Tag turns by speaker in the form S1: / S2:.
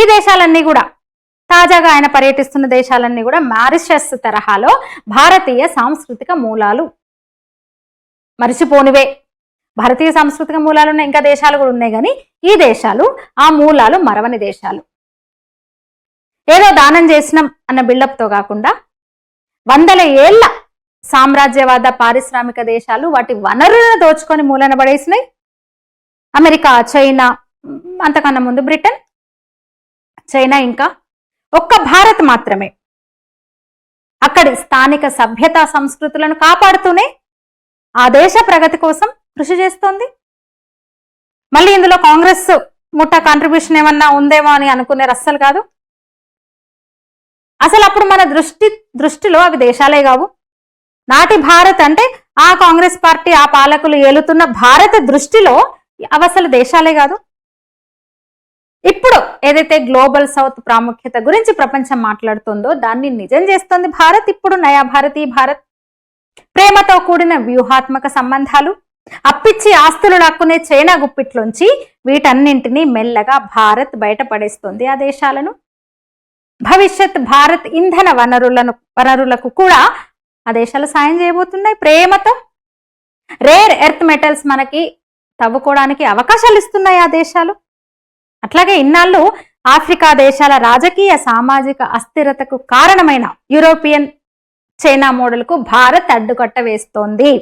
S1: ఈ దేశాలన్నీ కూడా తాజాగా ఆయన పర్యటిస్తున్న దేశాలన్నీ కూడా మారిషస్ తరహాలో భారతీయ సాంస్కృతిక మూలాలు మరిచిపోనివే. భారతీయ సాంస్కృతిక మూలాలు ఉన్న ఇంకా దేశాలు కూడా ఉన్నాయి, కానీ ఈ దేశాలు ఆ మూలాలు మరవని దేశాలు. ఏదో దానం చేసినాం అన్న బిల్డప్తో కాకుండా వందల ఏళ్ల సామ్రాజ్యవాద పారిశ్రామిక దేశాలు వాటి వనరులను దోచుకొని మూలన పడేసినాయి. అమెరికా, చైనా, అంతకన్నా ముందు బ్రిటన్, చైనా, ఇంకా ఒక్క భారత్ మాత్రమే అక్కడి స్థానిక సభ్యతా సంస్కృతులను కాపాడుతూనే ఆ దేశ ప్రగతి కోసం కృషి చేస్తోంది. మళ్ళీ ఇందులో కాంగ్రెస్ ముఠా కాంట్రిబ్యూషన్ ఏమన్నా ఉందేమో అని అనుకునే అస్సలు కాదు. అసలు అప్పుడు మన దృష్టిలో అవి దేశాలే కావు. నాటి భారత్ అంటే ఆ కాంగ్రెస్ పార్టీ, ఆ పాలకులు ఏలుతున్న భారత దృష్టిలో అవి అసలు దేశాలే కాదు. ఇప్పుడు ఏదైతే గ్లోబల్ సౌత్ ప్రాముఖ్యత గురించి ప్రపంచం మాట్లాడుతుందో దాన్ని నిజం చేస్తుంది భారత్. ఇప్పుడు నయా భారత్, ఈ భారత్ ప్రేమతో కూడిన వ్యూహాత్మక సంబంధాలు, అప్పిచ్చి ఆస్తులు లాక్కునే చైనా గుప్పిట్లోంచి వీటన్నింటినీ మెల్లగా భారత్ బయటపడేస్తుంది ఆ దేశాలను. భవిష్యత్ భారత్ ఇంధన వనరులకు కూడా ఆ దేశాలు సాయం చేయబోతున్నాయి ప్రేమతో. రేర్ ఎర్త్ మెటల్స్ మనకి తవ్వుకోవడానికి అవకాశాలు ఇస్తున్నాయి ఆ దేశాలు. అట్లాగే ఇన్నాళ్ళు ఆఫ్రికా దేశాల రాజకీయ సామాజిక అస్థిరతకు కారణమైన యూరోపియన్ చైనా మోడల్కు భారత్ అడ్డుకట్ట వేస్తోంది.